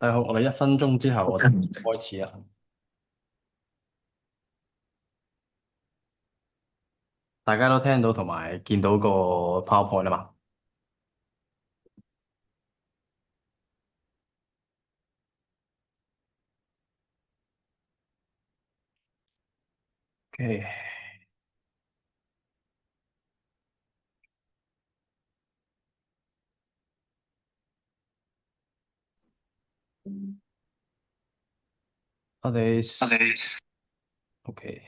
大家好，我哋1分鐘之後我哋開始啊！大家都聽到同埋見到個 PowerPoint 啊嘛？OK，我哋 OK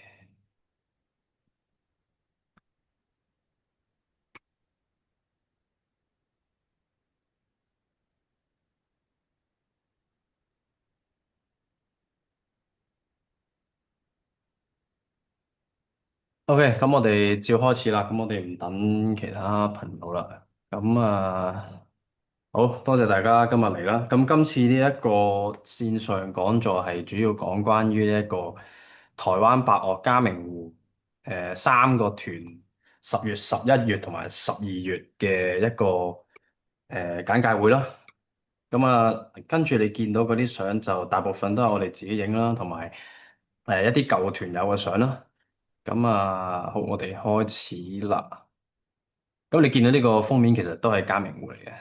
OK，咁我哋照開始啦。咁我哋唔等其他朋友啦。咁好多謝大家今日嚟啦。咁今次呢一個線上講座係主要講關於呢一個台灣百樂嘉明湖三個團10月、11月同埋12月嘅一個簡介會啦。咁跟住你見到嗰啲相就大部分都係我哋自己影啦，同埋一啲舊團友嘅相啦。好，我哋開始啦。咁你見到呢個封面其實都係嘉明湖嚟嘅，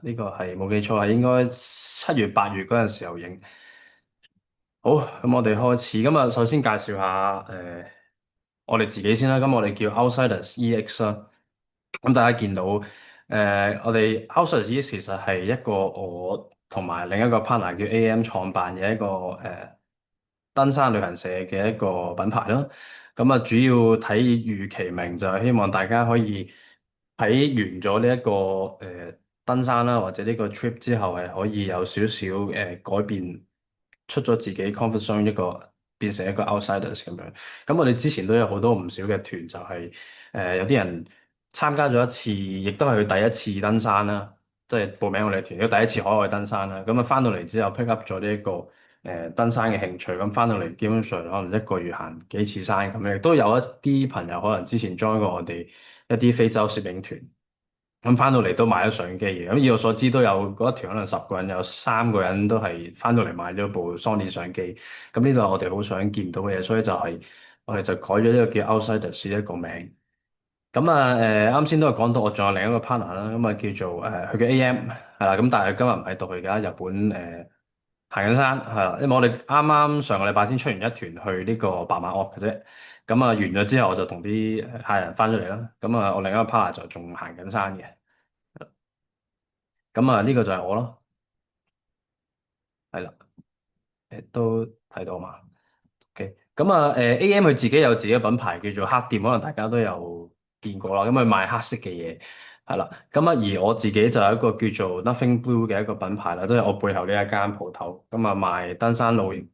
呢個係冇記錯係應該7月、8月嗰陣時候影。好，咁我哋開始。首先介紹下我哋自己先啦。咁我哋叫 Outsiders EX 啦。咁大家見到我哋 Outsiders EX 其實係一個我同埋另一個 partner 叫 AM 創辦嘅一個登山旅行社嘅一個品牌啦。主要睇如其名，就係希望大家可以喺完咗呢一個登山啦，或者呢個 trip 之後係可以有少少改變，出咗自己 comfort zone 變成一個 outsiders 咁樣。咁我哋之前都有好多唔少嘅團，就係有啲人參加咗一次，亦都係佢第一次登山啦，即係報名我哋團，都第一次海外登山啦。翻到嚟之後 pick up 咗呢一個登山嘅興趣，咁翻到嚟基本上可能一個月行幾次山咁樣，亦都有一啲朋友可能之前 join 過我哋一啲非洲攝影團。咁翻到嚟都買咗相機嘅，咁以我所知都有嗰一團可能10個人，有3個人都係翻到嚟買咗部 Sony 相機。咁呢度係我哋好想見到嘅嘢，所以我哋就改咗呢個叫 Outsiders 一個名。啱先都係講到我仲有另一個 partner 啦，叫做佢嘅 AM 係啦。咁但係今日唔喺度，佢而家日本行緊山係啦，因為我哋啱啱上個禮拜先出完一團去呢個白馬岳嘅啫。完咗之後我就同啲客人翻咗嚟啦。我另一個 partner 就仲行緊山嘅。呢個就係我咯，係啦，都睇到嘛。OK，AM 佢自己有自己嘅品牌叫做黑店，可能大家都有見過啦。佢賣黑色嘅嘢，係啦。而我自己就有一個叫做 Nothing Blue 嘅一個品牌啦，即係我背後呢一間鋪頭。賣登山露營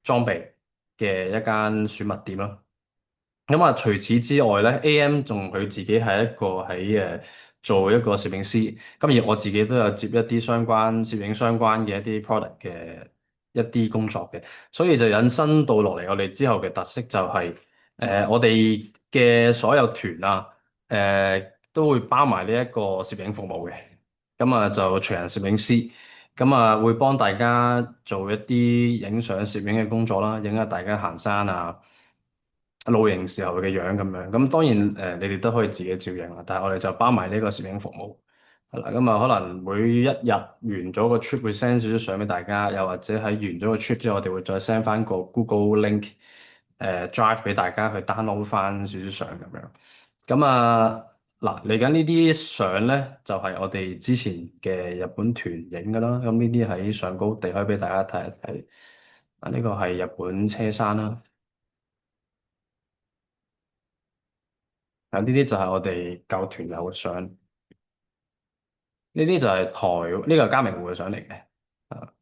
裝備嘅一間選物店咯。除此之外咧，AM 仲佢自己係一個喺做一個攝影師，而我自己都有接一啲相關攝影相關嘅一啲 product 嘅一啲工作嘅，所以就引申到落嚟，我哋之後嘅特色就係我哋嘅所有團啊，都會包埋呢一個攝影服務嘅。就隨行攝影師，會幫大家做一啲影相攝影嘅工作啦，影下大家行山啊，露營時候嘅樣咁樣。當然你哋都可以自己照影啦，但係我哋就包埋呢個攝影服務係啦。可能每一日完咗個 trip 會 send 少少相俾大家，又或者喺完咗個 trip 之後，我哋會再 send 翻個 Google Link Drive 俾大家去 download 翻少少相咁樣。嚟緊呢啲相咧，就係我哋之前嘅日本團影噶啦。呢啲喺上高地可以俾大家睇一睇。呢個係日本車山啦。呢啲就係我哋舊團友嘅相。呢啲就係呢個係嘉明湖嘅相嚟嘅。啊，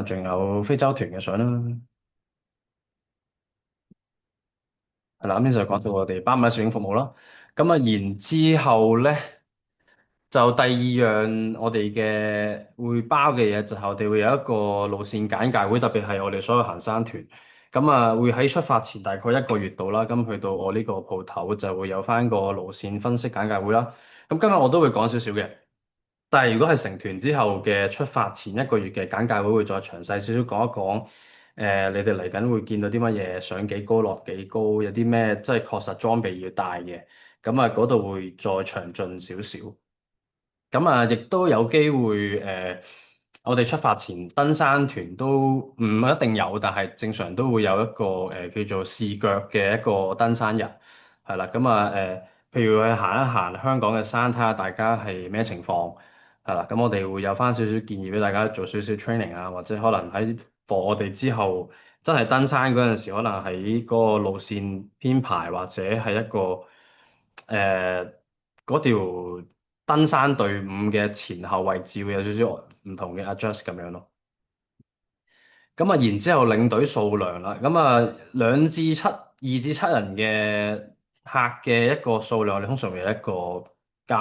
仲有非洲團嘅相啦。係啦，咁就講到我哋包埋攝影服務啦。然之後咧，就第二樣我哋嘅會包嘅嘢，就係我哋會有一個路線簡介會，特別係我哋所有行山團。會喺出發前大概1個月度啦，去到我呢個鋪頭就會有翻個路線分析簡介會啦。今日我都會講少少嘅。但係如果係成團之後嘅出發前一個月嘅簡介會再詳細少少講一講，你哋嚟緊會見到啲乜嘢，上幾高落幾高，有啲咩即係確實裝備要帶嘅，咁啊嗰度會再詳盡少少。咁啊，亦都有機會我哋出發前登山團都唔一定有，但係正常都會有一個叫做試腳嘅一個登山日，係啦。咁啊譬如去行一行香港嘅山，睇下大家係咩情況，係啦。咁我哋會有翻少少建議俾大家做少少 training 啊，或者可能喺課我哋之後真係登山嗰陣時，可能喺嗰個路線編排或者係一個誒嗰條登山隊伍嘅前後位置會有少少唔同嘅 adjust 咁樣咯。咁啊，然之後領隊數量啦，咁啊2至7人嘅客嘅一個數量，我哋通常會有一個街，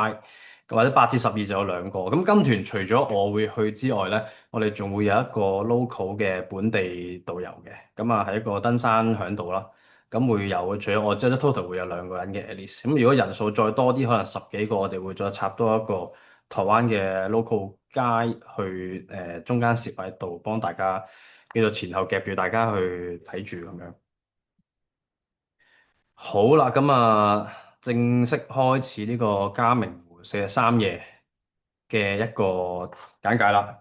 或者8至12就有兩個。咁跟團除咗我會去之外咧，我哋仲會有一個 local 嘅本地導遊嘅，咁啊係一個登山向導啦。咁會有除咗我，即係 total 會有兩個人嘅 at least。咁如果人數再多啲，可能10幾個，我哋會再插多一個台灣嘅 local 街去中間攝喺度，幫大家叫做前後夾住大家去睇住咁樣。好啦，咁啊正式開始呢個嘉明湖43夜嘅一個簡介啦。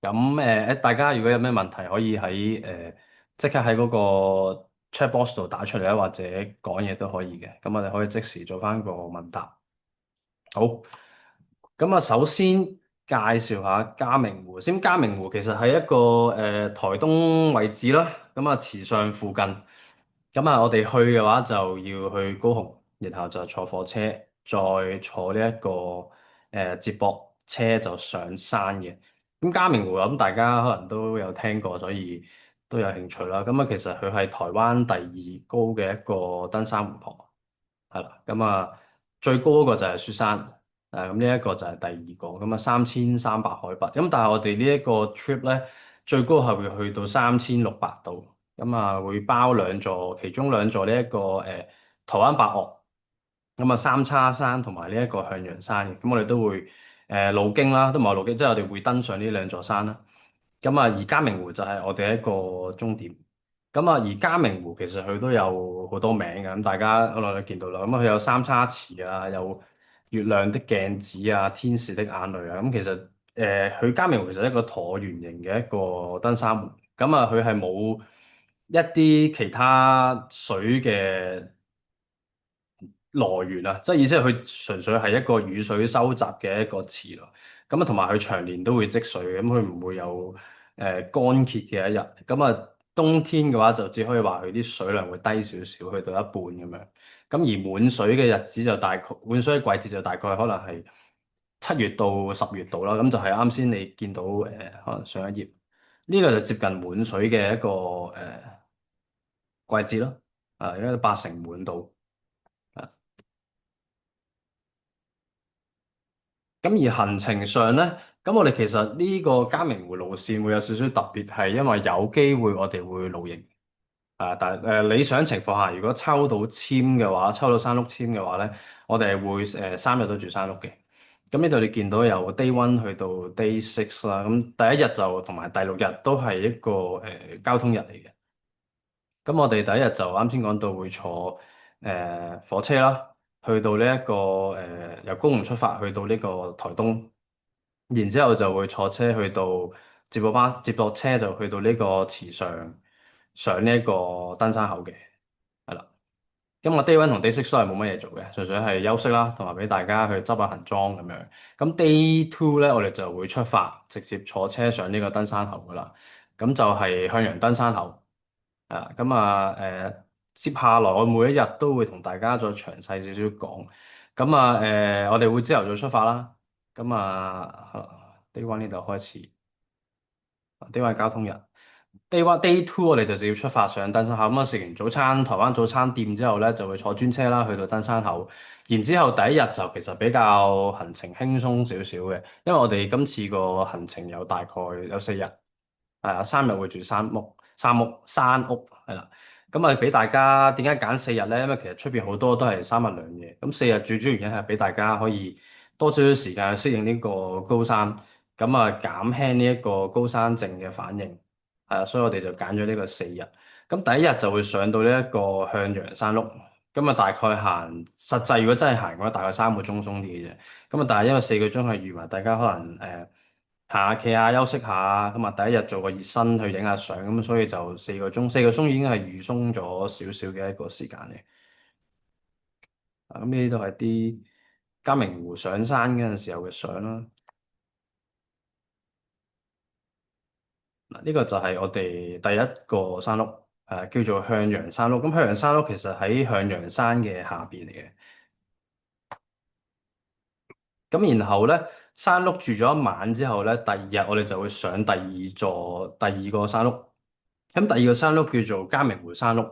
咁大家如果有咩問題，可以喺即刻喺嗰個 chat box 度打出嚟啊，或者講嘢都可以嘅。咁我哋可以即時做翻個問答。好，咁啊，首先介紹下嘉明湖先。嘉明湖其實係一個台東位置啦，咁啊池上附近。咁啊，我哋去嘅話就要去高雄，然後就坐火車，再坐呢、一個接駁車就上山嘅。咁嘉明湖咁大家可能都有聽過，所以都有興趣啦。咁啊，其實佢係台灣第二高嘅一個登山湖泊。係啦，咁啊最高嗰個就係雪山，咁呢一個就係第二個，咁啊3300海拔，咁但係我哋呢一個 trip 咧最高係會去到3600度，咁啊會包兩座，其中兩座呢、一個台灣白岳，咁啊三叉山同埋呢一個向陽山嘅，咁我哋都會路經啦，都唔係路經，即係我哋會登上呢兩座山啦。咁啊，而嘉明湖就係我哋一個終點。咁啊，而嘉明湖其實佢都有好多名嘅，咁大家可能都見到啦。咁啊，佢有三叉池啊，有月亮的鏡子啊，天使的眼淚啊。咁其實佢嘉明湖其實係一個橢圓形嘅一個登山湖。咁啊，佢係冇一啲其他水嘅來源啊，即係意思係佢純粹係一個雨水收集嘅一個池咯。咁啊，同埋佢長年都會積水，咁佢唔會有乾竭嘅一日。咁啊，冬天嘅話就只可以話佢啲水量會低少少，去到一半咁樣。咁而滿水嘅日子就大概滿水嘅季節就大概可能係7月到10月度啦。咁就係啱先你見到可能上一頁呢個就接近滿水嘅一個季節咯。啊，而家80滿度。咁而行程上咧，咁我哋其實呢個嘉明湖路線會有少少特別，係因為有機會我哋會露營啊。但係理想情況下，如果抽到簽嘅話，抽到山屋簽嘅話咧，我哋係會3日都住山屋嘅。咁呢度你見到由 day one 去到 day six 啦，咁第一日就同埋第6日都係一個交通日嚟嘅。咁我哋第一日就啱先講到會坐火車啦，去到呢、一個由高雄出發去到呢個台東，然之後就會坐車去到接駁車就去到呢個池上上呢一個登山口嘅，係啦。咁我 day one 同 day six 都係冇乜嘢做嘅，純粹係休息啦，同埋俾大家去執下行裝咁樣。咁 day two 咧，我哋就會出發，直接坐車上呢個登山口噶啦。咁就係向陽登山口。咁啊，接下來我每一日都會同大家再詳細少少講。咁啊，我哋會朝頭早出發啦。咁啊，day one 呢度開始，day one 交通日。day two 我哋就直接出發上登山口。咁啊，食完早餐，台灣早餐店之後咧，就會坐專車啦，去到登山口。然之後第一日就其實比較行程輕鬆少少嘅，因為我哋今次個行程有大概有4日。係啊，3日會住山屋係啦。咁啊，俾大家點解揀4日咧？因為其實出邊好多都係3日2夜。咁4日最主要原因係俾大家可以多少少時間去適應呢個高山，咁啊減輕呢一個高山症嘅反應，係啊，所以我哋就揀咗呢個4日。咁第一日就會上到呢一個向陽山麓，咁啊大概行實際如果真係行嘅話，大概3個鐘鬆啲嘅啫。咁啊，但係因為4個鐘係預埋大家可能行下企下休息下，咁啊第一日做個熱身去影下相，咁所以就4個鐘，4個鐘已經係預鬆咗少少嘅一個時間嘅。啊，咁呢啲都係啲嘉明湖上山嗰陣時候嘅相啦。嗱，呢個就係我哋第一個山碌，叫做向陽山碌。咁向陽山碌其實喺向陽山嘅下邊嚟嘅。咁然後咧，山碌住咗一晚之後咧，第二日我哋就會上第二個山碌。咁第二個山碌叫做嘉明湖山碌。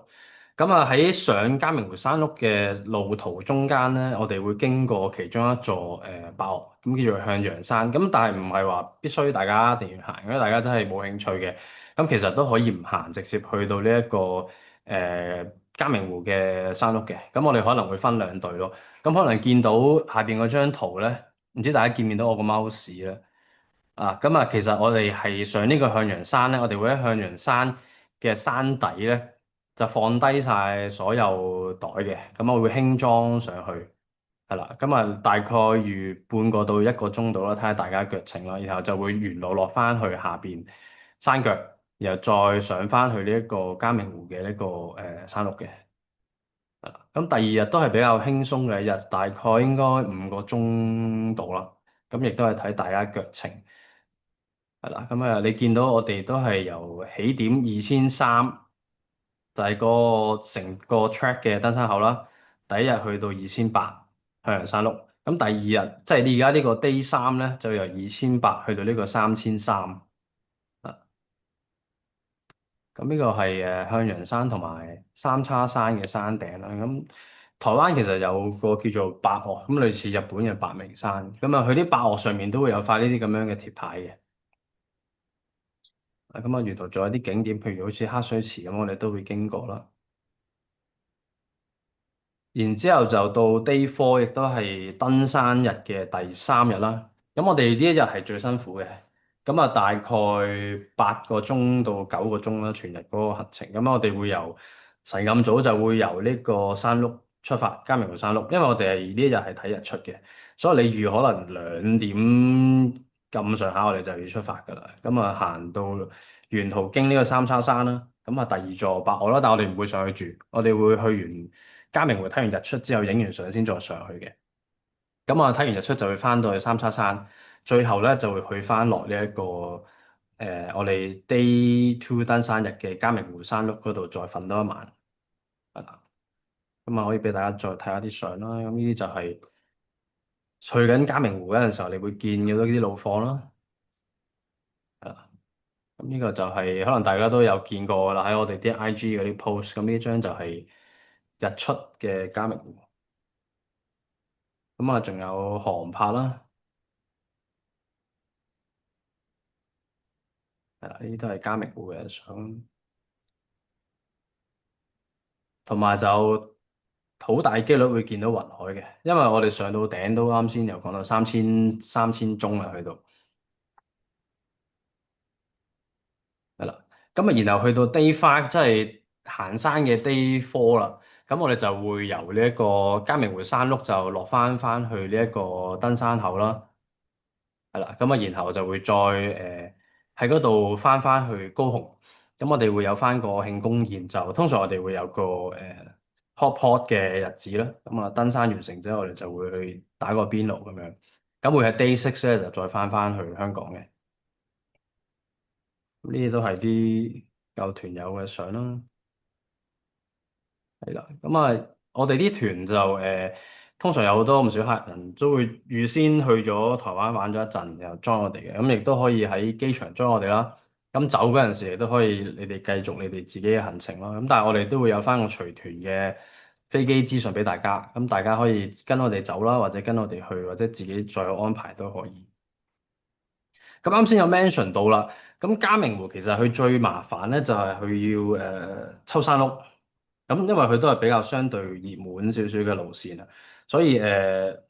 咁啊喺上嘉明湖山碌嘅路途中間咧，我哋會經過其中一座伯樂，咁叫做向陽山。咁但係唔係話必須大家一定要行，因為大家真係冇興趣嘅，咁其實都可以唔行，直接去到呢一個嘉明湖嘅山碌嘅。咁我哋可能會分兩隊咯。咁可能見到下邊嗰張圖咧，唔知大家見唔見到我個 mouse 咧？咁啊，其實我哋係上呢個向陽山咧，我哋會喺向陽山嘅山底咧，就放低晒所有袋嘅，咁我會輕裝上去，係啦，咁啊大概預半個到1個鐘度啦，睇下大家腳程啦，然後就會沿路落翻去下邊山腳，然後再上翻去呢一個嘉明湖嘅呢個山路嘅，係啦，咁第二日都係比較輕鬆嘅一日，大概應該5個鐘度啦，咁亦都係睇大家腳程。係啦，咁啊，你見到我哋都係由起點2300，就係個成個 track 嘅登山口啦。第一日去到2800向陽山麓，咁第二日即係你而家呢個 day 3咧，就由2800去到呢個3300。啊，咁呢個係向陽山同埋三叉山嘅山頂啦。咁台灣其實有個叫做白岳，咁類似日本嘅白名山。咁啊，佢啲白岳上面都會有塊呢啲咁樣嘅鐵牌嘅。咁啊，沿途仲有啲景點，譬如好似黑水池咁，我哋都會經過啦。然之後就到 Day 4，亦都係登山日嘅第3日啦。咁我哋呢一日係最辛苦嘅，咁啊大概8個鐘到9個鐘啦，全日嗰個行程。咁我哋會由晨咁早就會由呢個山麓出發，嘉明湖山麓，因為我哋係呢一日係睇日出嘅，所以你預可能2點咁上下，我哋就要出發㗎啦。咁啊行到沿途經呢個三叉山啦，咁啊第二座白岳啦，但係我哋唔會上去住，我哋會去完嘉明湖睇完日出之後，影完相先再上去嘅。咁啊睇完日出就會翻到去三叉山，最後咧就會去翻落呢一個我哋 Day 2登山日嘅嘉明湖山麓嗰度再瞓多一晚，係啦。咁啊可以俾大家再睇下啲相啦。咁呢啲就係去緊嘉明湖嗰陣時候，你會見到呢啲路況啦。係啦。咁呢個就係可能大家都有見過啦，喺我哋啲 IG 嗰啲 post。咁呢張就係日出嘅嘉明湖。咁啊，仲有航拍啦，係啦，呢啲都係嘉明湖嘅相，同埋就好大機率會見到雲海嘅，因為我哋上到頂都啱先又講到三千宗啊，去到係啦，咁啊，然後去到 Day 5，即係行山嘅 Day 4啦，咁我哋就會由呢一個嘉明湖山麓就落翻去呢一個登山口啦。係啦，咁啊，然後就會再喺嗰度翻去高雄，咁我哋會有翻個慶功宴，就通常我哋會有個hot pot 嘅日子啦，咁啊登山完成之後，我哋就會去打個邊爐咁樣，咁會喺 Day 6咧就再翻去香港嘅，呢啲都係啲舊團友嘅相啦。係啦，咁啊，我哋啲團就通常有好多唔少客人都會預先去咗台灣玩咗一陣，然後 join 我哋嘅，咁亦都可以喺機場 join 我哋啦。咁走嗰陣時亦都可以，你哋繼續你哋自己嘅行程咯。咁但係我哋都會有翻個隨團嘅飛機資訊俾大家，咁大家可以跟我哋走啦，或者跟我哋去，或者自己再有安排都可以。咁啱先有 mention 到啦，咁嘉明湖其實佢最麻煩咧就係佢要抽山屋。咁因為佢都係比較相對熱門少少嘅路線啊，所以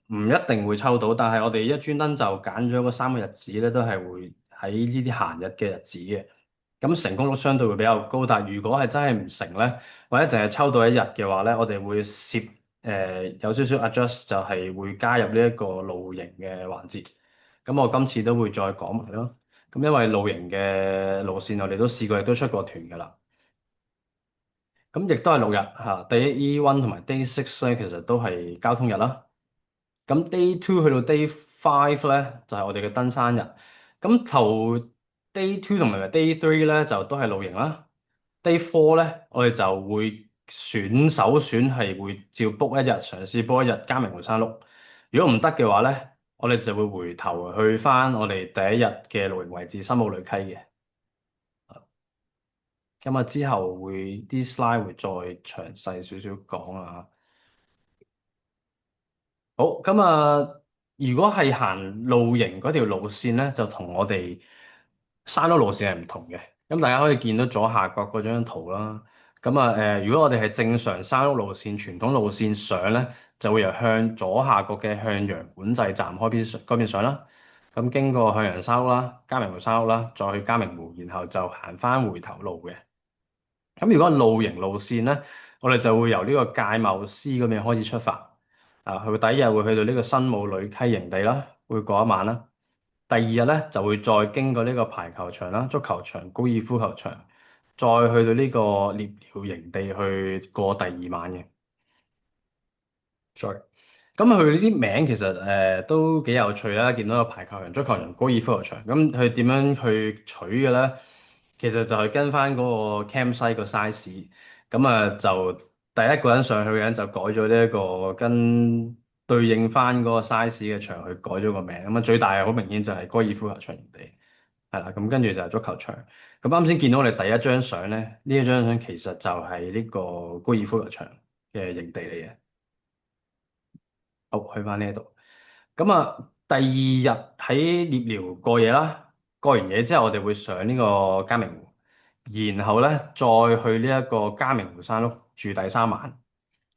唔一定會抽到，但係我哋一專登就揀咗嗰3個日子咧，都係會喺呢啲閒日嘅日子嘅。咁成功率相對會比較高，但係如果係真係唔成咧，或者淨係抽到一日嘅話咧，我哋會有少少 adjust，就係會加入呢一個露營嘅環節。咁我今次都會再講埋咯。咁因為露營嘅路線我哋都試過，亦都出過團㗎啦。咁亦都係6日嚇，Day 1同埋 Day 6咧，其實都係交通日啦。咁 Day 2去到 Day 5咧，就係我哋嘅登山日。咁頭 Day 2同埋 Day 3咧，就都係露營啦。Day 4咧，我哋就會首選係會照 book 一日，嘗試 book 一日嘉明湖山麓。如果唔得嘅話咧，我哋就會回頭去翻我哋第一日嘅露營位置新武呂溪嘅。咁啊，之後會啲 slide 會再詳細少少講啊。好，咁啊，如果係行露營嗰條路線咧，就同我哋山路路線係唔同嘅。咁大家可以見到左下角嗰張圖啦。咁啊，如果我哋係正常山路路線、傳統路線上咧，就會由向左下角嘅向陽管制站嗰邊上啦。咁經過向陽山屋啦、嘉明湖山屋啦，再去嘉明湖，然後就行翻回頭路嘅。咁如果露營路線咧，我哋就會由呢個界貿司嗰邊開始出發，佢第一日會去到呢個新武呂溪營地啦，會過一晚啦。第二日咧就會再經過呢個排球場啦、足球場、高爾夫球場，再去到呢個獵寮營地去過第二晚嘅。sorry，咁佢呢啲名其實都幾有趣啦，見到個排球場、足球場、高爾夫球場，咁佢點樣去取嘅咧？其實就係跟翻嗰個 campsite 個 size，咁啊就第一個人上去嘅人就改咗呢一個跟對應翻嗰個 size 嘅場去改咗個名，咁啊最大好明顯就係高爾夫球場營地，係啦，咁跟住就係足球場。咁啱先見到我哋第一張相咧，呢一張相其實就係呢個高爾夫球場嘅營地嚟嘅。好，去翻呢度。咁啊，第二日喺獵寮過夜啦，過完夜之後，我哋會上呢個嘉明湖，然後咧再去呢一個嘉明湖山屋住第3晚，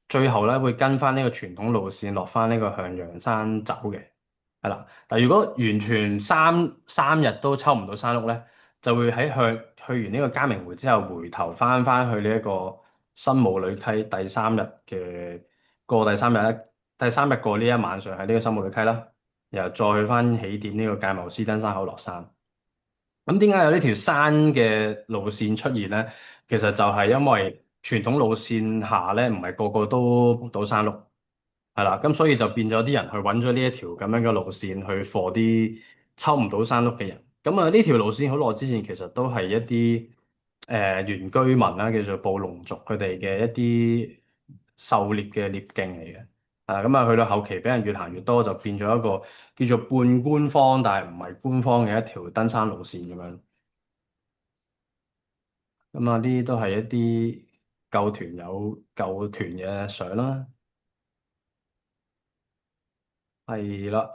最後咧會跟翻呢個傳統路線落翻呢個向陽山走嘅，係啦。但如果完全三日都抽唔到山屋咧，就會去完呢個嘉明湖之後，回頭翻去呢一個新武呂溪第三日嘅過第三日咧。第3日過呢一晚上喺呢個新武呂溪啦，然後再去翻起點呢個界貿司登山口落山。咁點解有呢條山嘅路線出現咧？其實就係因為傳統路線下咧，唔係個個都 book 到山路，係啦，咁所以就變咗啲人去揾咗呢一條咁樣嘅路線去 for 啲抽唔到山路嘅人。咁啊，呢條路線好耐之前其實都係一啲原居民啦，叫做布農族佢哋嘅一啲狩獵嘅獵徑嚟嘅。咁啊，去到後期俾人越行越多，就變咗一個叫做半官方，但係唔係官方嘅一條登山路線咁樣。咁啊，呢啲都係一啲舊團友舊團嘅相啦。係啦。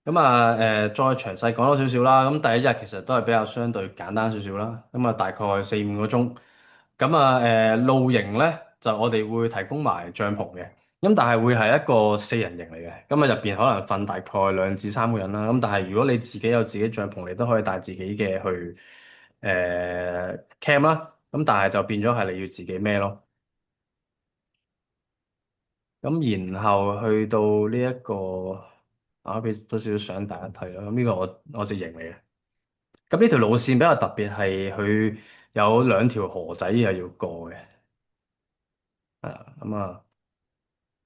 咁啊，再詳細講多少少啦。咁第一日其實都係比較相對簡單少少啦。咁啊，大概4、5個鐘。咁啊，露營咧就我哋會提供埋帳篷嘅。咁但係會係一個4人營嚟嘅。咁啊，入邊可能瞓大概2至3個人啦。咁但係如果你自己有自己帳篷，你都可以帶自己嘅去camp 啦。咁但係就變咗係你要自己孭咯。咁然後去到呢一個俾多少少相大家睇啦。咁呢個我隻營嚟嘅。咁呢條路線比較特別係佢有2條河仔係要過嘅。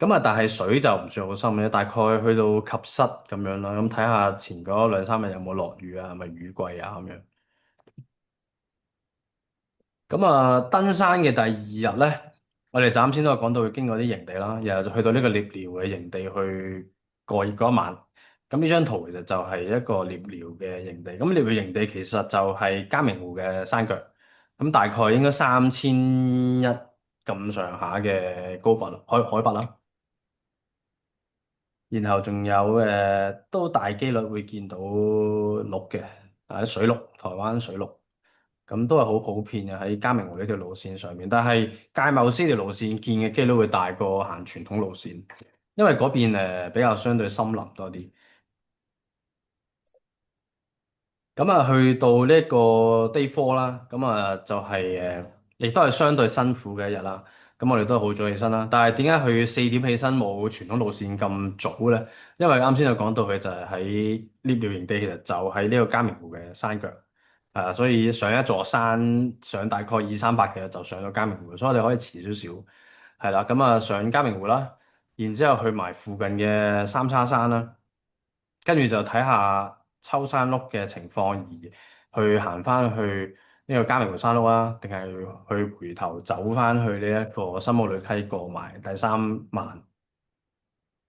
咁啊，但係水就唔算好深嘅，大概去到及膝咁樣啦。咁睇下前嗰2、3日有冇落雨啊，係咪雨季啊咁樣。咁啊，登山嘅第2日咧，我哋就啱先都有講到會經過啲營地啦，然後就去到呢個獵寮嘅營地去過夜嗰一晚。咁呢張圖其實就係一個獵寮嘅營地。咁獵寮營地其實就係嘉明湖嘅山腳，咁大概應該3100咁上下嘅高拔海拔啦。然後仲有都大機率會見到鹿嘅，水鹿，台灣水鹿。咁都係好普遍嘅喺嘉明湖呢條路線上面。但係界貿司條路線見嘅機率會大過行傳統路線，因為嗰邊比較相對森林多啲。咁啊，去到呢個 day four 啦，咁啊就係亦都係相對辛苦嘅一日啦。咁我哋都係好早起身啦。但係點解佢4點起身冇傳統路線咁早咧？因為啱先有講到佢就係喺獵鳥營地，其實就喺呢個嘉明湖嘅山腳，所以上一座山上大概200-300，其實就上到嘉明湖，所以我哋可以遲少少，係啦。咁啊上嘉明湖啦，然之後去埋附近嘅三叉山啦。跟住就睇下秋山碌嘅情況，而去行翻去呢個嘉明湖山碌啊，定係去回頭走翻去呢一個新奧呂溪過埋第三晚。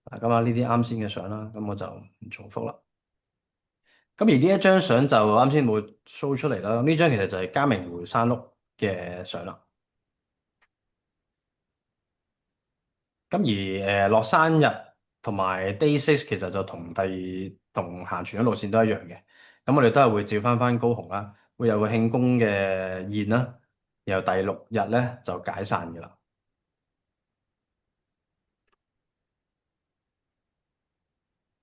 嗱，咁啊呢啲啱先嘅相啦，咁我就唔重複啦。咁而呢一張相就啱先冇 show 出嚟啦。呢張其實就係嘉明湖山碌嘅相啦。咁而落山日同埋 day six 其實就同行傳統路線都一樣嘅。咁我哋都係會照翻高雄啦，會有個慶功嘅宴啦，然後第6日咧就解散嘅啦。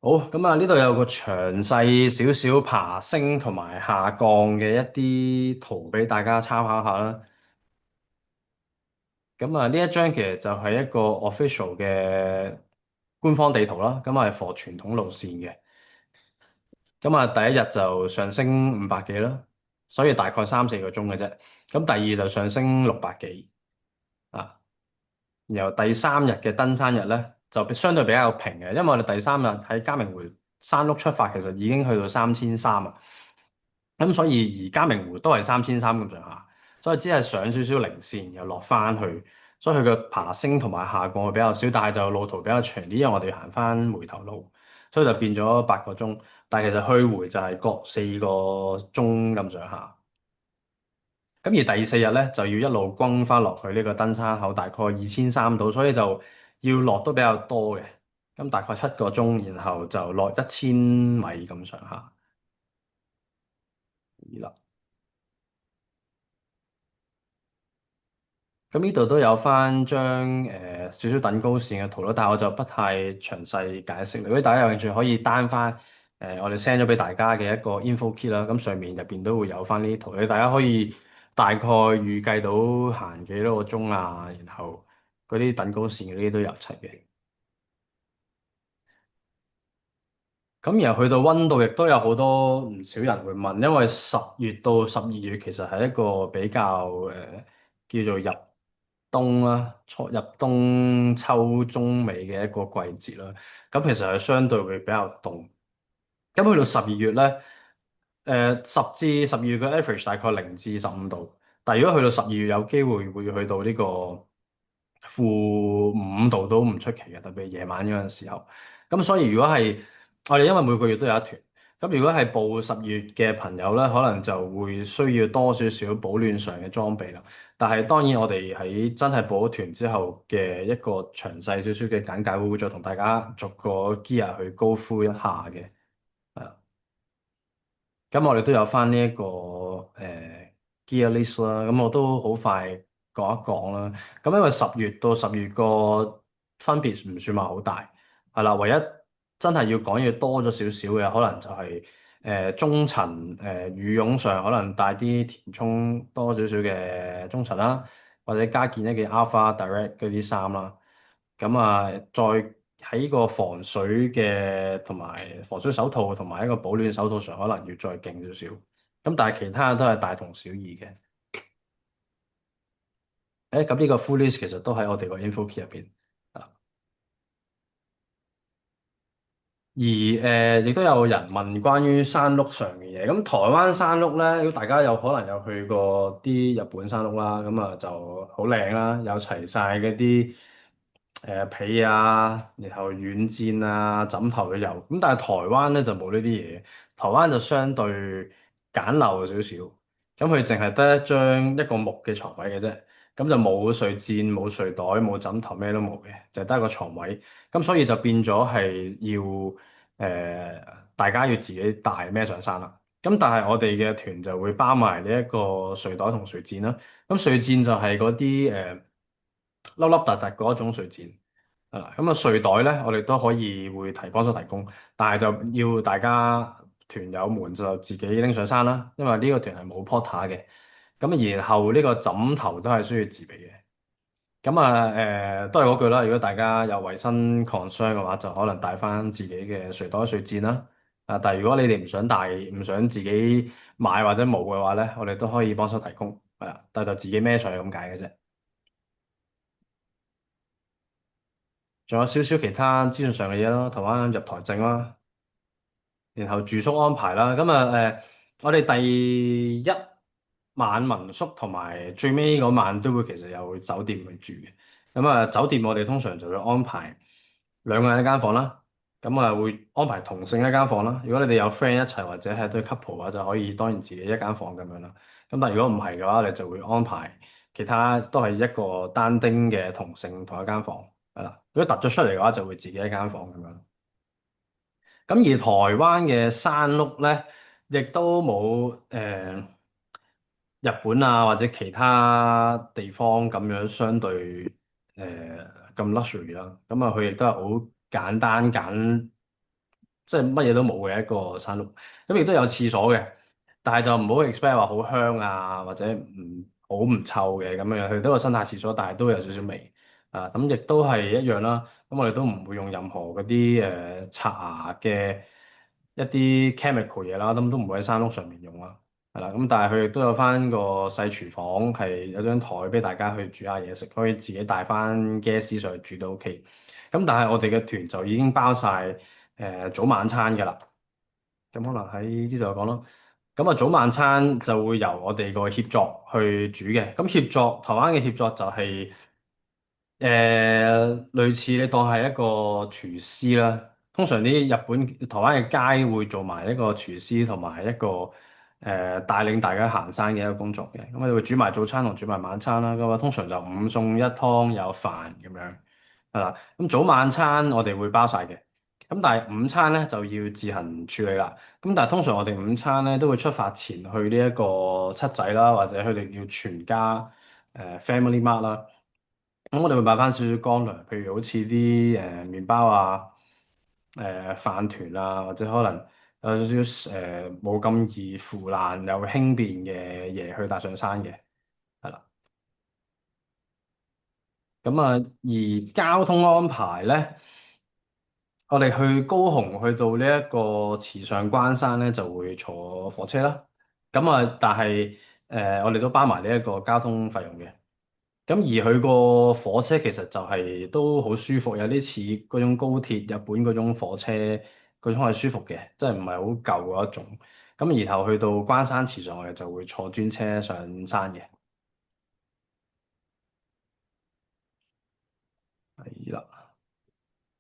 好，咁啊呢度有個詳細少少爬升同埋下降嘅一啲圖俾大家參考下啦。咁啊呢一張其實就係一個 official 嘅官方地圖啦，咁係 for 傳統路線嘅。咁啊，第一日就上升500幾啦，所以大概3-4個鐘嘅啫。咁第二就上升600幾啊，然後第三日嘅登山日咧就相對比較平嘅，因為我哋第三日喺嘉明湖山麓出發，其實已經去到3300啊。咁所以而嘉明湖都係3300咁上下，所以只係上少少零線，又落翻去，所以佢嘅爬升同埋下降會比較少，但係就路途比較長啲，因為我哋要行翻回頭路，所以就變咗8個鐘。但係其實去回就係各4個鐘咁上下。咁而第四日咧就要一路轟翻落去呢個登山口，大概2300度，所以就要落都比較多嘅。咁大概7個鐘，然後就落1000米咁上下。咁呢度都有翻張少少等高線嘅圖咯，但係我就不太詳細解釋。如果大家有興趣，可以 down 翻我哋 send 咗俾大家嘅一個 info kit 啦。咁上面入邊都會有翻呢啲圖，你大家可以大概預計到行幾多個鐘啊，然後嗰啲等高線嗰啲都有齊嘅。咁然後去到溫度，亦都有好多唔少人會問，因為10月到12月其實係一個比較叫做入冬啦，入冬秋中尾嘅一個季節啦。咁其實係相對會比較凍。咁去到12月咧，10至12月嘅 average 大概0至15度，但係如果去到12月，有機會會去到呢個-5度都唔出奇嘅，特別係夜晚嗰陣時候。咁所以如果係我哋因為每個月都有一團，咁如果係報10月嘅朋友咧，可能就會需要多少少保暖上嘅裝備啦。但係當然我哋喺真係報咗團之後嘅一個詳細少少嘅簡介，會再同大家逐個 gear 去 go through 一下嘅。係啦。咁我哋都有翻呢一個gear list 啦，咁我都好快講一講啦。咁因為10月到12月個分別唔算話好大，係啦，唯一真係要講嘢多咗少少嘅，可能就係中層羽絨上可能帶啲填充多少少嘅中層啦，或者加件一件 Alpha Direct 嗰啲衫啦。咁啊，再喺個防水嘅同埋防水手套同埋一個保暖手套上，可能要再勁少少。咁但係其他都係大同小異嘅。咁呢個 full list 其實都喺我哋個 info key 入邊。而亦都有人問關於山碌上嘅嘢。咁台灣山碌咧，如果大家有可能有去過啲日本山碌啦，咁啊就好靚啦，有齊晒嗰啲被啊，然後軟墊啊、枕頭都有。咁但係台灣咧就冇呢啲嘢，台灣就相對簡陋少少。咁佢淨係得一個木嘅床位嘅啫，咁就冇睡墊、冇睡袋、冇枕頭，咩都冇嘅，就得一個床位。咁所以就變咗係要大家要自己帶孭上山啦。咁但係我哋嘅團就會包埋呢一個睡袋同睡墊啦。咁睡墊就係嗰啲凹凹凸凸嗰一種睡墊。係啦，咁啊睡袋咧，我哋都可以會幫手提供，但係就要大家團友們就自己拎上山啦，因為呢個團係冇 porter 嘅。咁然後呢個枕頭都係需要自備嘅。咁啊都係嗰句啦，如果大家有衞生 concern 嘅話，就可能帶翻自己嘅睡袋睡墊啦。啊，但係如果你哋唔想帶，唔想自己買或者冇嘅話咧，我哋都可以幫手提供，係啦，但係就自己孭上去咁解嘅啫。仲有少少其他資訊上嘅嘢咯，台灣入台證啦。然後住宿安排啦，咁啊我哋第一晚民宿同埋最尾嗰晚都會其實有酒店去住嘅。咁啊酒店我哋通常就會安排兩個人一間房啦，咁啊會安排同性一間房啦。如果你哋有 friend 一齊或者係對 couple 嘅話，就可以當然自己一間房咁樣啦。咁但係如果唔係嘅話，你就會安排其他都係一個單丁嘅同性同一間房，係啦。如果突咗出嚟嘅話，就會自己一間房咁樣。咁而台灣嘅山屋咧，亦都冇日本啊或者其他地方咁樣相對咁 luxury 啦。咁啊，佢亦都係好簡單即係乜嘢都冇嘅一個山屋。咁亦都有廁所嘅，但係就唔好 expect 話好香啊或者好唔臭嘅咁樣。佢都有生態廁所，但係都有少少味。啊，咁亦都係一樣啦。咁我哋都唔會用任何嗰啲刷牙嘅一啲 chemical 嘢啦，咁都唔會喺山屋上面用啦。係啦，咁但係佢亦都有翻個細廚房，係有張台俾大家去煮下嘢食，可以自己帶翻 gas 上去煮都 OK。咁但係我哋嘅團就已經包晒早晚餐㗎啦。咁可能喺呢度講咯。咁啊早晚餐就會由我哋個協作去煮嘅。咁協作台灣嘅協作就係、類似你當係一個廚師啦。通常啲日本、台灣嘅街會做埋一個廚師同埋一個帶領大家行山嘅一個工作嘅。咁我哋會煮埋早餐同煮埋晚餐啦。咁啊，通常就五餸一湯有飯咁樣係啦。咁早晚餐我哋會包晒嘅。咁但係午餐咧就要自行處理啦。咁但係通常我哋午餐咧都會出發前去呢一個七仔啦，或者佢哋叫全家Family Mart 啦。咁我哋會買翻少少乾糧，譬如好似啲麵包啊、飯團啊，或者可能有少少冇咁易腐爛又輕便嘅嘢去帶上山嘅，係啦。咁啊，而交通安排咧，我哋去高雄去到呢一個池上關山咧，就會坐火車啦。咁啊，但係我哋都包埋呢一個交通費用嘅。咁而佢個火車其實就係都好舒服，有啲似嗰種高鐵日本嗰種火車嗰種係舒服嘅，即係唔係好舊嗰一種。咁然後去到關山池上，我哋就會坐專車上山嘅。係啦。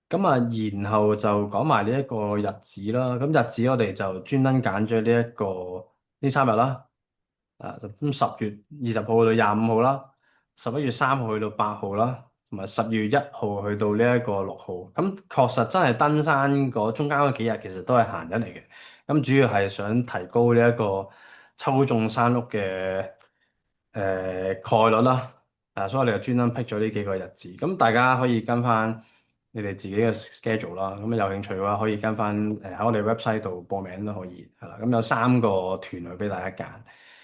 咁啊，然後就講埋呢一個日子啦。咁日子我哋就專登揀咗呢三日啦。啊，咁10月20號去到25號啦，11月3號去到8號啦，同埋10月1號去到呢一個6號。咁確實真係登山嗰中間嗰幾日，其實都係閒日嚟嘅。咁主要係想提高呢一個抽中山屋嘅概率啦。啊，所以我哋就專登 pick 咗呢幾個日子。咁大家可以跟翻你哋自己嘅 schedule 啦。咁有興趣嘅話，可以跟翻喺我哋 website 度報名都可以，係啦。咁有3個團去俾大家揀。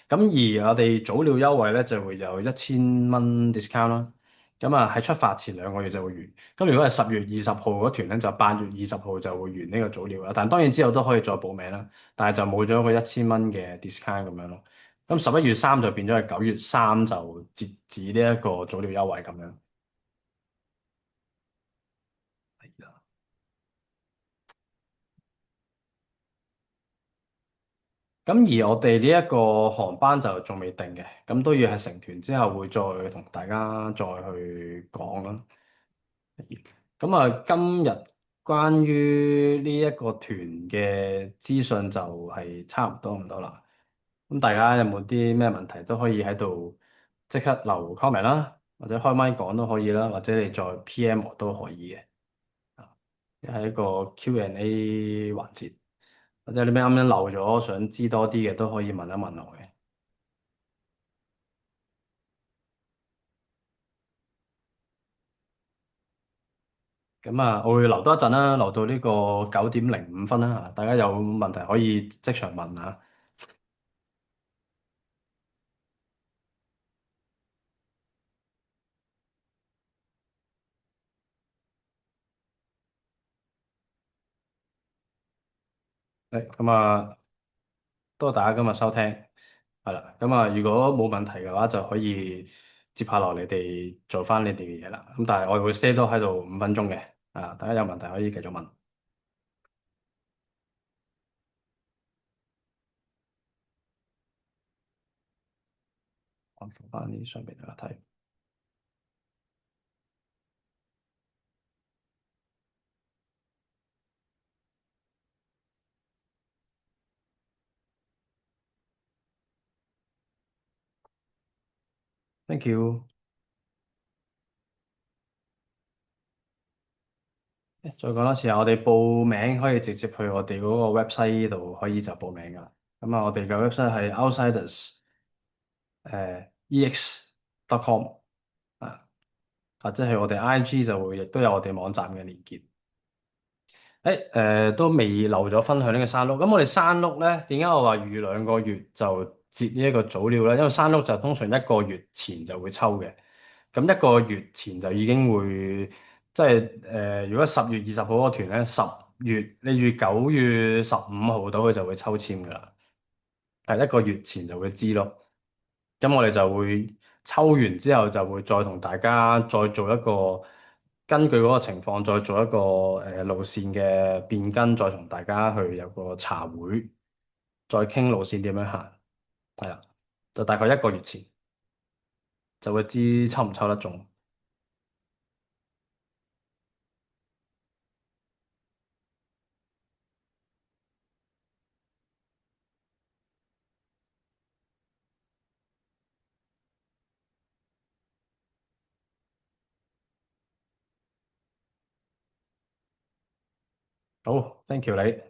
咁而我哋早鳥優惠咧就會有1000蚊 discount 啦。咁啊喺出發前2個月就會完。咁如果係10月20號嗰團咧，就8月20號就會完呢個早鳥啦。但當然之後都可以再報名啦，但係就冇咗個1000蚊嘅 discount 咁樣咯。咁11月3就變咗係9月3就截止呢一個早鳥優惠咁樣。係啦。咁而我哋呢一個航班就仲未定嘅，咁都要係成團之後會再同大家再去講啦。咁啊，今日關於呢一個團嘅資訊就係差唔多咁多啦。咁大家有冇啲咩問題都可以喺度即刻留 comment 啦，或者開麥講都可以啦，或者你再 PM 我都可以嘅。係一個 Q&A 環節。或者你咩啱啱漏咗，想知多啲嘅都可以問一問我嘅。咁啊，我會留多一陣啦，留到呢個9:05啦，大家有問題可以即場問啊。咁啊，多謝大家今日收聽，係啦。咁啊，如果冇問題嘅話，就可以接下落你哋做翻你哋嘅嘢啦。咁但係我會 stay 多喺度5分鐘嘅，啊，大家有問題可以繼續問。我放翻啲相俾大家睇。Thank you。再講多次啊，我哋報名可以直接去我哋嗰個 website 度，可以就報名噶啦。咁啊，我哋嘅 website 係 outsiders ex.com 啊，或者係我哋 IG 就會亦都有我哋網站嘅連結。都未漏咗分享呢個山碌。咁我哋山碌咧，點解我話預2個月就截呢一個早鳥咧？因為山碌就通常1個月前就會抽嘅。咁1個月前就已經會，即係如果10月20號嗰個團咧，10月你預9月15號到佢就會抽籤噶啦。係1個月前就會知咯。咁我哋就會抽完之後就會再同大家再做一個根據嗰個情況再做一個路線嘅變更，再同大家去有個茶會，再傾路線點樣行。係啦，就大概1個月前就會知抽唔抽得中。好，thank you 你。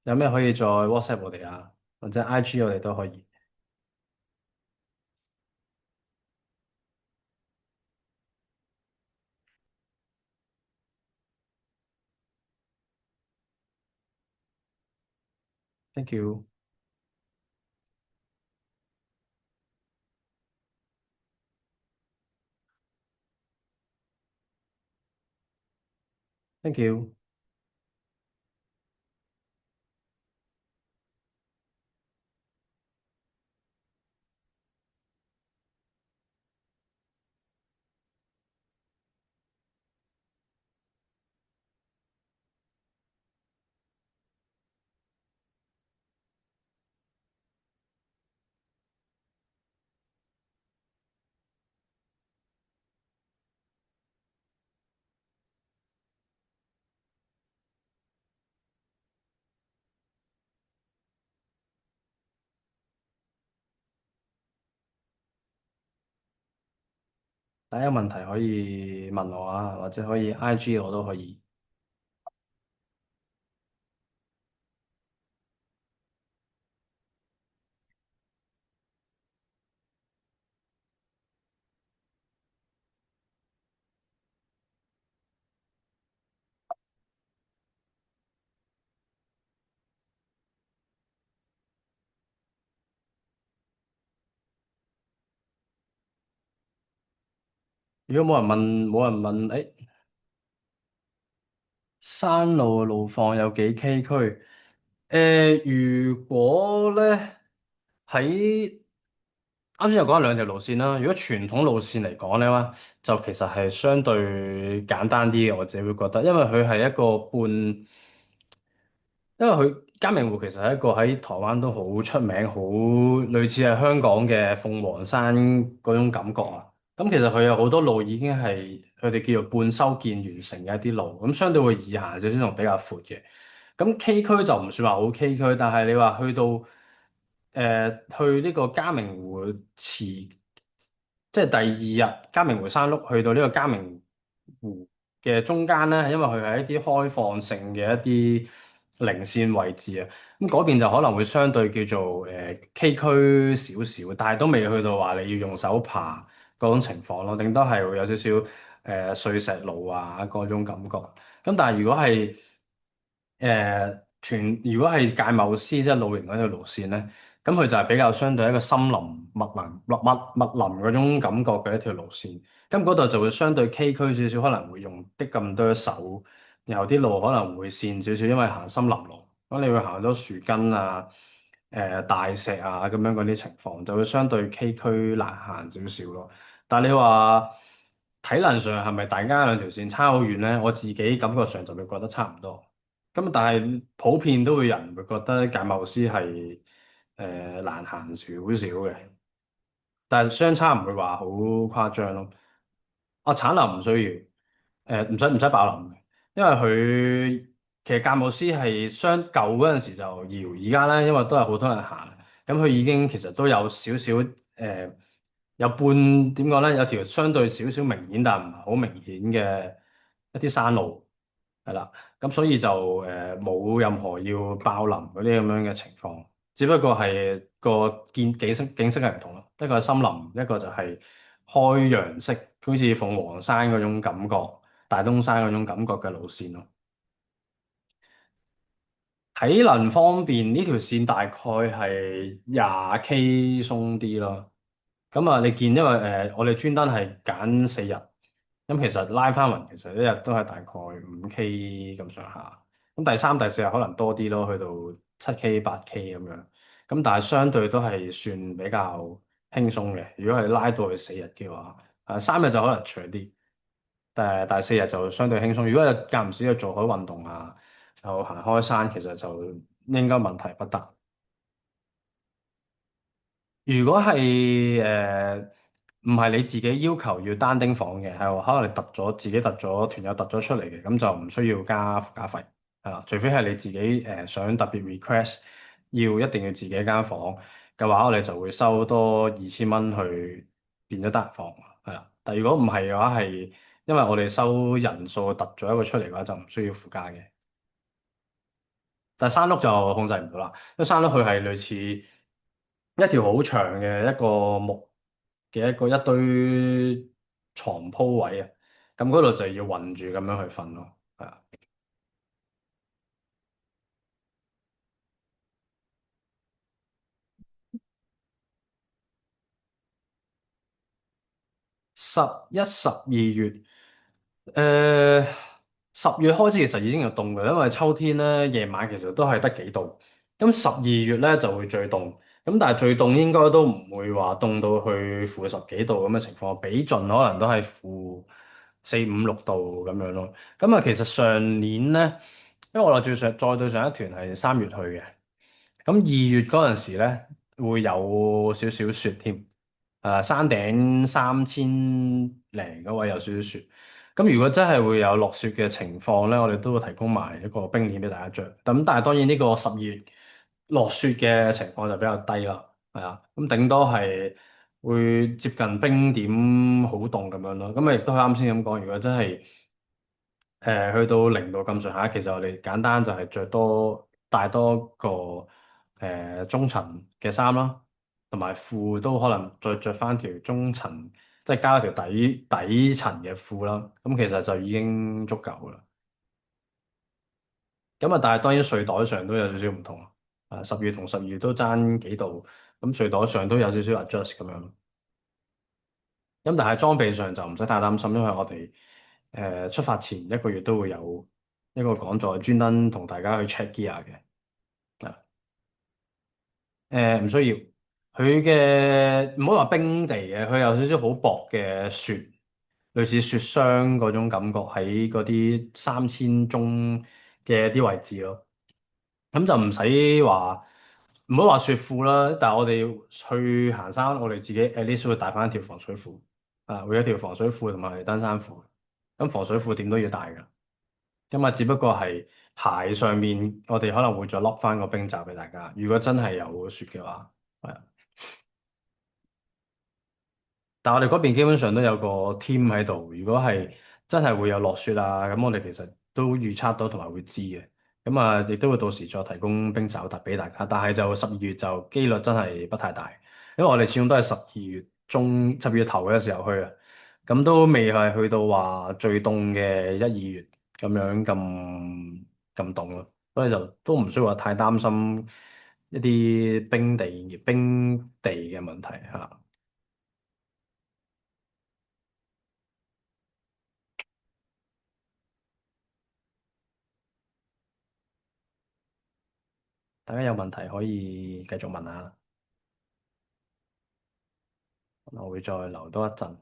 有咩可以再 WhatsApp 我哋啊，或者 IG 我哋都可以。Thank you。Thank you。大家有問題可以問我啊，或者可以 IG 我都可以。如果冇人問，山路路況有幾崎嶇？如果咧喺啱先又講咗2條路線啦。如果傳統路線嚟講咧，就其實係相對簡單啲嘅，我自己會覺得，因為佢係一個半。因為佢嘉明湖其實係一個喺台灣都好出名，好類似係香港嘅鳳凰山嗰種感覺啊。咁其實佢有好多路已經係佢哋叫做半修建完成嘅一啲路，咁相對會易行少少同比較闊嘅。咁崎嶇就唔算話好崎嶇，但係你話去到去呢個嘉明湖池，即係第二日嘉明湖山麓去到呢個嘉明湖嘅中間咧，因為佢係一啲開放性嘅一啲。零線位置啊。咁嗰邊就可能會相對叫做崎嶇少少，但係都未去到話你要用手爬嗰種情況咯，頂多係會有少少碎石路啊嗰種感覺。咁但係如果係如果係界謬司即係露營嗰條路線咧，咁佢就係比較相對一個森林、密林嗰種感覺嘅一條路線。咁嗰度就會相對崎嶇少少，可能會用啲咁多手，然後啲路可能會跣少少，因為行森林路，咁你會行好多樹根啊、大石啊咁樣嗰啲情況，就會相對崎嶇難行少少咯。但係你話體能上係咪大家兩條線差好遠咧？我自己感覺上就會覺得差唔多。咁但係普遍都會人會覺得解剖師係難行少少嘅，但係相差唔會話好誇張咯。啊，產能唔需要，唔使爆林嘅，因為佢其實鑑寶師係舊嗰陣時就搖，而家咧因為都係好多人行，咁佢已經其實都有少少有半點講咧，有條相對少少明顯但唔係好明顯嘅一啲山路係啦，咁所以就冇任何要爆林嗰啲咁樣嘅情況，只不過係個景色係唔同咯，一個係森林，一個就係開揚式，好似鳳凰山嗰種感覺、大東山嗰種感覺嘅路線咯。體能方面呢條線大概係20K 鬆啲咯。咁啊，你見因為我哋專登係揀4日，咁其實拉翻勻，其實一日都係大概5K 咁上下。咁第三、第四日可能多啲咯，去到7K、8K 咁樣。咁但係相對都係算比較輕鬆嘅。如果係拉到去4日嘅話，3日就可能長啲，但係第四日就相對輕鬆。如果係間唔時去做開運動啊，就行開山，其實就應該問題不大。如果係唔係你自己要求要單丁房嘅，係話可能你自己團友突咗出嚟嘅，咁就唔需要加附加費，係啦。除非係你自己想特別 request 一定要自己一間房嘅話，我哋就會收多2000蚊去變咗單人房，係啦。但如果唔係嘅話，係因為我哋收人數突咗一個出嚟嘅話，就唔需要附加嘅。但係山碌就控制唔到啦，因為山碌佢係類似一條好長嘅一個木嘅一堆床鋪位啊，咁嗰度就要暈住咁樣去瞓咯，係啊。11、12月，誒10月開始其實已經有凍嘅，因為秋天咧夜晚其實都係得幾度，咁12月咧就會最凍，咁但係最凍應該都唔會話凍到去負十幾度咁嘅情況，比盡可能都係負4、5、6度咁樣咯。咁啊，其實上年咧，因為我哋再對上一團係3月去嘅。咁2月嗰陣時咧，會有少少雪添，山頂3000零嗰位有少少雪。咁如果真係會有落雪嘅情況咧，我哋都會提供埋一個冰鏈俾大家着。咁但係當然呢個12月落雪嘅情況就比較低啦，係啊。咁頂多係會接近冰點好凍咁樣咯。咁啊亦都係啱先咁講，如果真係去到0度咁上下，其實我哋簡單就係帶多個中層嘅衫啦，同埋褲都可能再着翻條中層，即係加一條底層嘅褲啦。咁其實就已經足夠啦。咁啊，但係當然睡袋上都有少少唔同啊。10月同12月都爭幾度，咁睡袋上都有少少 adjust 咁樣。咁但係裝備上就唔使太擔心，因為我哋出發前1個月都會有一個講座，專登同大家去 check gear 嘅。唔需要，佢嘅唔好話冰地嘅，佢有少少好薄嘅雪，類似雪霜嗰種感覺喺嗰啲3000中嘅一啲位置咯。咁就唔使話，唔好話雪褲啦，但係我哋去行山，我哋自己 at least 會帶翻一條防水褲，會有一條防水褲同埋登山褲。咁防水褲點都要帶㗎，咁啊只不過係鞋上面我哋可能會再 lock 翻個冰罩俾大家，如果真係有雪嘅話，係啊。但係我哋嗰邊基本上都有個 team 喺度，如果係真係會有落雪啊，咁我哋其實都預測到同埋會知嘅。咁啊，亦都會到時再提供冰爪特俾大家，但係就12月就機率真係不太大，因為我哋始終都係12月中、12月頭嘅時候去啊，咁都未係去到話最凍嘅1、2月咁樣咁凍咯，所以就都唔需要話太擔心一啲冰地嘅問題嚇。大家有問題可以繼續問下，我會再留多一陣。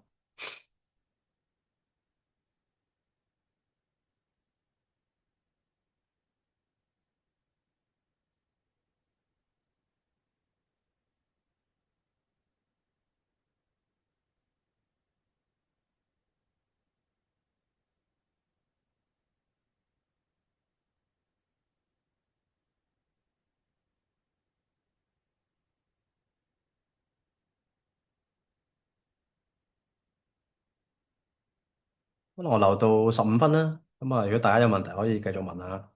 咁我留到15分啦。咁啊，如果大家有問題可以繼續問下。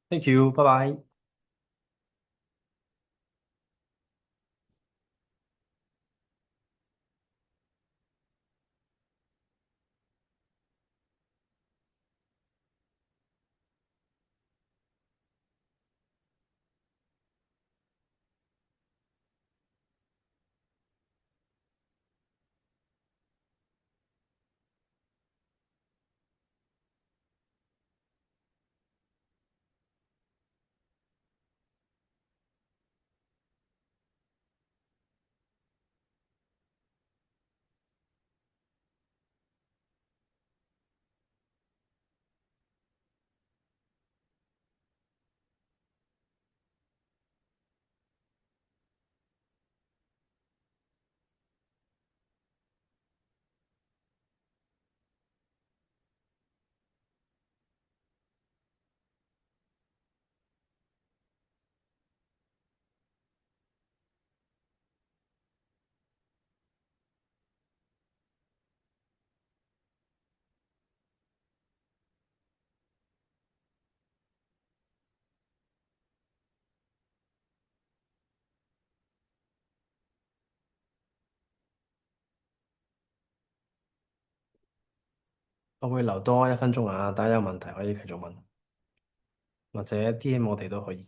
Thank you，拜拜。我會留多1分鐘啊，大家有問題可以繼續問，或者 DM 我哋都可以。